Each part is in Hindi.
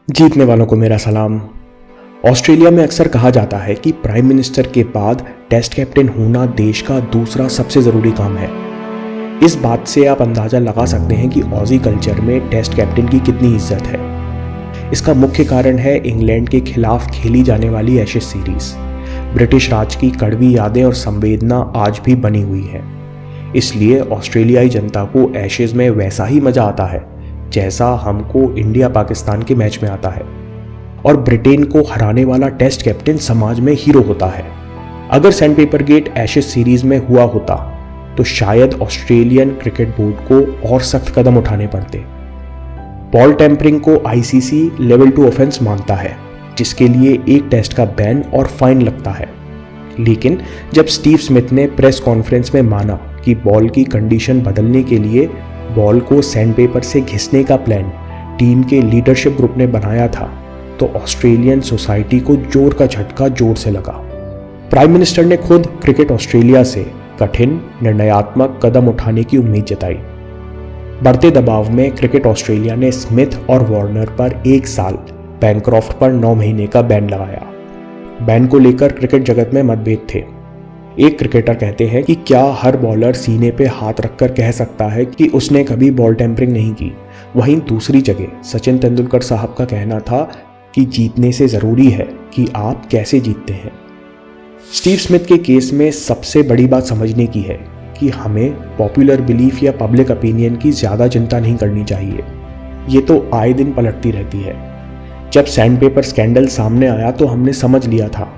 जीतने वालों को मेरा सलाम। ऑस्ट्रेलिया में अक्सर कहा जाता है कि प्राइम मिनिस्टर के बाद टेस्ट कैप्टन होना देश का दूसरा सबसे ज़रूरी काम है। इस बात से आप अंदाज़ा लगा सकते हैं कि ऑजी कल्चर में टेस्ट कैप्टन की कितनी इज्जत है। इसका मुख्य कारण है इंग्लैंड के खिलाफ खेली जाने वाली एशेज सीरीज़। ब्रिटिश राज की कड़वी यादें और संवेदना आज भी बनी हुई है। इसलिए ऑस्ट्रेलियाई जनता को एशेज में वैसा ही मज़ा आता है जैसा हमको इंडिया पाकिस्तान के मैच में आता है, और ब्रिटेन को हराने वाला टेस्ट कैप्टन समाज में हीरो होता है। अगर सैंडपेपर गेट एशेज सीरीज में हुआ होता तो शायद ऑस्ट्रेलियन क्रिकेट बोर्ड को और सख्त कदम उठाने पड़ते। बॉल टेम्परिंग को आईसीसी लेवल 2 ऑफेंस मानता है, जिसके लिए एक टेस्ट का बैन और फाइन लगता है। लेकिन जब स्टीव स्मिथ ने प्रेस कॉन्फ्रेंस में माना कि बॉल की कंडीशन बदलने के लिए बॉल को सैंडपेपर से घिसने का प्लान टीम के लीडरशिप ग्रुप ने बनाया था, तो ऑस्ट्रेलियन सोसाइटी को जोर का झटका जोर से लगा। प्राइम मिनिस्टर ने खुद क्रिकेट ऑस्ट्रेलिया से कठिन निर्णयात्मक कदम उठाने की उम्मीद जताई। बढ़ते दबाव में क्रिकेट ऑस्ट्रेलिया ने स्मिथ और वार्नर पर 1 साल, बैनक्रॉफ्ट पर 9 महीने का बैन लगाया। बैन को लेकर क्रिकेट जगत में मतभेद थे। एक क्रिकेटर कहते हैं कि क्या हर बॉलर सीने पे हाथ रखकर कह सकता है कि उसने कभी बॉल टेम्परिंग नहीं की। वहीं दूसरी जगह सचिन तेंदुलकर साहब का कहना था कि जीतने से ज़रूरी है कि आप कैसे जीतते हैं। स्टीव स्मिथ के केस में सबसे बड़ी बात समझने की है कि हमें पॉपुलर बिलीफ या पब्लिक ओपिनियन की ज़्यादा चिंता नहीं करनी चाहिए। ये तो आए दिन पलटती रहती है। जब सैंडपेपर स्कैंडल सामने आया तो हमने समझ लिया था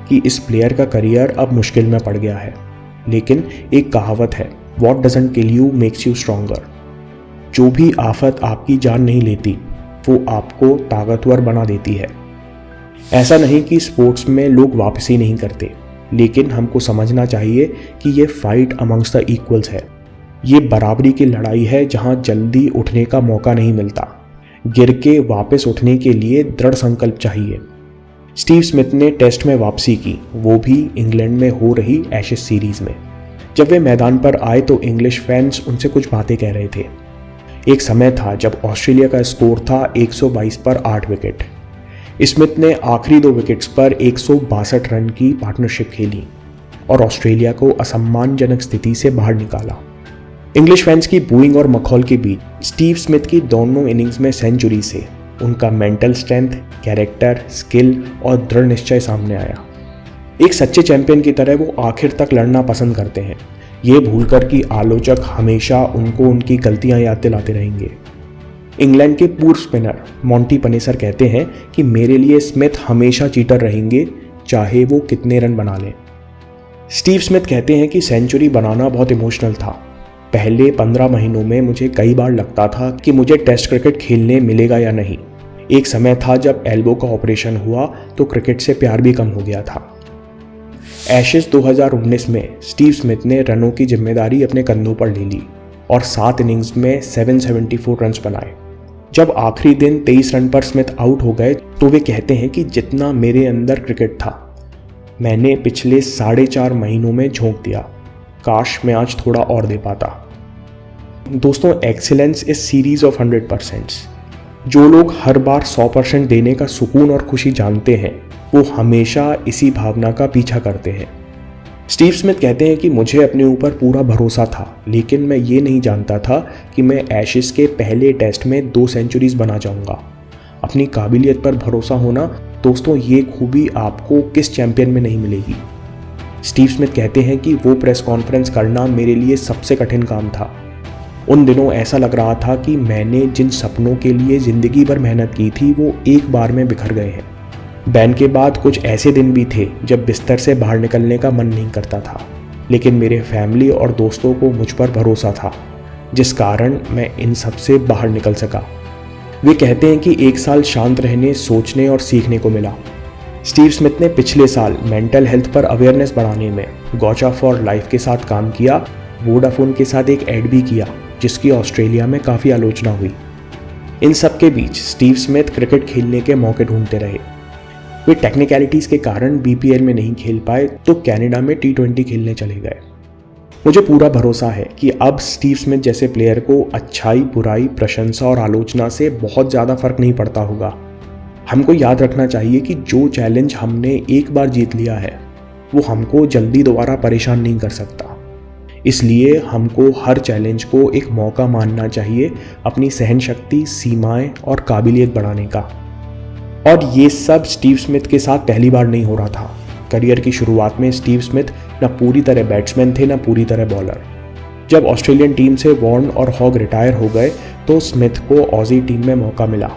कि इस प्लेयर का करियर अब मुश्किल में पड़ गया है। लेकिन एक कहावत है, what doesn't kill you makes you stronger. जो भी आफत आपकी जान नहीं लेती वो आपको ताकतवर बना देती है। ऐसा नहीं कि स्पोर्ट्स में लोग वापसी नहीं करते, लेकिन हमको समझना चाहिए कि ये फाइट अमंग्स द इक्वल्स है। ये बराबरी की लड़ाई है जहां जल्दी उठने का मौका नहीं मिलता। गिर के वापस उठने के लिए दृढ़ संकल्प चाहिए। स्टीव स्मिथ ने टेस्ट में वापसी की, वो भी इंग्लैंड में हो रही एशेज सीरीज में। जब वे मैदान पर आए तो इंग्लिश फैंस उनसे कुछ बातें कह रहे थे। एक समय था जब ऑस्ट्रेलिया का स्कोर था 122 पर 8 विकेट। स्मिथ ने आखिरी 2 विकेट्स पर 162 रन की पार्टनरशिप खेली और ऑस्ट्रेलिया को असम्मानजनक स्थिति से बाहर निकाला। इंग्लिश फैंस की बूइंग और मखौल के बीच स्टीव स्मिथ की दोनों इनिंग्स में सेंचुरी से उनका मेंटल स्ट्रेंथ, कैरेक्टर, स्किल और दृढ़ निश्चय सामने आया। एक सच्चे चैंपियन की तरह वो आखिर तक लड़ना पसंद करते हैं, ये भूलकर कि आलोचक हमेशा उनको उनकी गलतियां याद दिलाते रहेंगे। इंग्लैंड के पूर्व स्पिनर मॉन्टी पनेसर कहते हैं कि मेरे लिए स्मिथ हमेशा चीटर रहेंगे, चाहे वो कितने रन बना लें। स्टीव स्मिथ कहते हैं कि सेंचुरी बनाना बहुत इमोशनल था। पहले 15 महीनों में मुझे कई बार लगता था कि मुझे टेस्ट क्रिकेट खेलने मिलेगा या नहीं। एक समय था जब एल्बो का ऑपरेशन हुआ तो क्रिकेट से प्यार भी कम हो गया था। एशेज 2019 में स्टीव स्मिथ ने रनों की जिम्मेदारी अपने कंधों पर ले ली और 7 इनिंग्स में 774 रन्स बनाए। जब आखिरी दिन 23 रन पर स्मिथ आउट हो गए तो वे कहते हैं कि जितना मेरे अंदर क्रिकेट था मैंने पिछले 4.5 महीनों में झोंक दिया। काश मैं आज थोड़ा और दे पाता। दोस्तों, एक्सीलेंस इज सीरीज ऑफ 100%। जो लोग हर बार 100% देने का सुकून और खुशी जानते हैं वो हमेशा इसी भावना का पीछा करते हैं। स्टीव स्मिथ कहते हैं कि मुझे अपने ऊपर पूरा भरोसा था, लेकिन मैं ये नहीं जानता था कि मैं एशेज के पहले टेस्ट में 2 सेंचुरीज बना जाऊंगा। अपनी काबिलियत पर भरोसा होना, दोस्तों, ये खूबी आपको किस चैंपियन में नहीं मिलेगी। स्टीव स्मिथ कहते हैं कि वो प्रेस कॉन्फ्रेंस करना मेरे लिए सबसे कठिन काम था। उन दिनों ऐसा लग रहा था कि मैंने जिन सपनों के लिए ज़िंदगी भर मेहनत की थी वो एक बार में बिखर गए हैं। बैन के बाद कुछ ऐसे दिन भी थे जब बिस्तर से बाहर निकलने का मन नहीं करता था, लेकिन मेरे फैमिली और दोस्तों को मुझ पर भरोसा था, जिस कारण मैं इन सब से बाहर निकल सका। वे कहते हैं कि 1 साल शांत रहने, सोचने और सीखने को मिला। स्टीव स्मिथ ने पिछले साल मेंटल हेल्थ पर अवेयरनेस बढ़ाने में गौचा फॉर लाइफ के साथ काम किया। वोडाफोन के साथ एक ऐड भी किया जिसकी ऑस्ट्रेलिया में काफ़ी आलोचना हुई। इन सब के बीच स्टीव स्मिथ क्रिकेट खेलने के मौके ढूंढते रहे। वे टेक्निकलिटीज़ के कारण बीपीएल में नहीं खेल पाए तो कनाडा में T20 खेलने चले गए। मुझे पूरा भरोसा है कि अब स्टीव स्मिथ जैसे प्लेयर को अच्छाई, बुराई, प्रशंसा और आलोचना से बहुत ज़्यादा फर्क नहीं पड़ता होगा। हमको याद रखना चाहिए कि जो चैलेंज हमने एक बार जीत लिया है वो हमको जल्दी दोबारा परेशान नहीं कर सकता। इसलिए हमको हर चैलेंज को एक मौका मानना चाहिए अपनी सहन शक्ति, सीमाएं और काबिलियत बढ़ाने का। और ये सब स्टीव स्मिथ के साथ पहली बार नहीं हो रहा था। करियर की शुरुआत में स्टीव स्मिथ न पूरी तरह बैट्समैन थे न पूरी तरह बॉलर। जब ऑस्ट्रेलियन टीम से वॉर्न और हॉग रिटायर हो गए तो स्मिथ को ऑजी टीम में मौका मिला।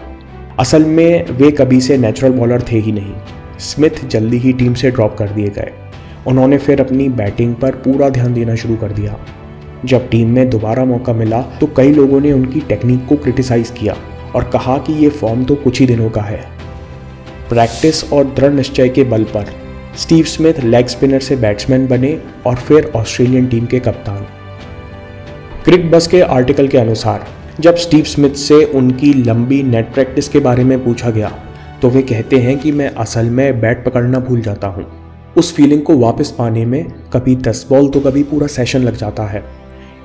असल में वे कभी से नेचुरल बॉलर थे ही नहीं। स्मिथ जल्दी ही टीम से ड्रॉप कर दिए गए। उन्होंने फिर अपनी बैटिंग पर पूरा ध्यान देना शुरू कर दिया। जब टीम में दोबारा मौका मिला तो कई लोगों ने उनकी टेक्निक को क्रिटिसाइज किया और कहा कि ये फॉर्म तो कुछ ही दिनों का है। प्रैक्टिस और दृढ़ निश्चय के बल पर स्टीव स्मिथ लेग स्पिनर से बैट्समैन बने और फिर ऑस्ट्रेलियन टीम के कप्तान। क्रिकबज़ के आर्टिकल के अनुसार जब स्टीव स्मिथ से उनकी लंबी नेट प्रैक्टिस के बारे में पूछा गया तो वे कहते हैं कि मैं असल में बैट पकड़ना भूल जाता हूँ। उस फीलिंग को वापस पाने में कभी 10 बॉल तो कभी पूरा सेशन लग जाता है,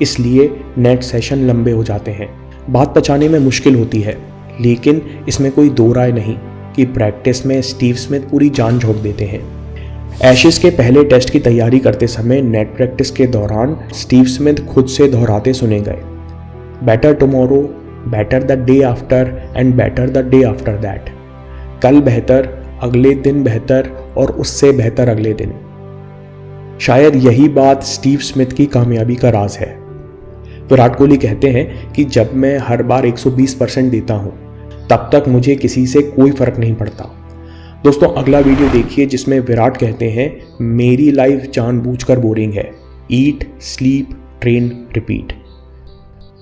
इसलिए नेट सेशन लंबे हो जाते हैं। बात पचाने में मुश्किल होती है, लेकिन इसमें कोई दो राय नहीं कि प्रैक्टिस में स्टीव स्मिथ पूरी जान झोंक देते हैं। एशेज के पहले टेस्ट की तैयारी करते समय नेट प्रैक्टिस के दौरान स्टीव स्मिथ खुद से दोहराते सुने गए, better tomorrow, better the day after and better the day after that. कल बेहतर, अगले दिन बेहतर और उससे बेहतर अगले दिन। शायद यही बात स्टीव स्मिथ की कामयाबी का राज है। विराट कोहली कहते हैं कि जब मैं हर बार 120% देता हूं तब तक मुझे किसी से कोई फर्क नहीं पड़ता। दोस्तों, अगला वीडियो देखिए जिसमें विराट कहते हैं मेरी लाइफ जानबूझकर बोरिंग है। ईट, स्लीप, ट्रेन, रिपीट।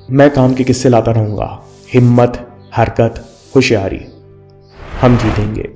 मैं काम के किस्से लाता रहूंगा। हिम्मत, हरकत, होशियारी। हम जीतेंगे।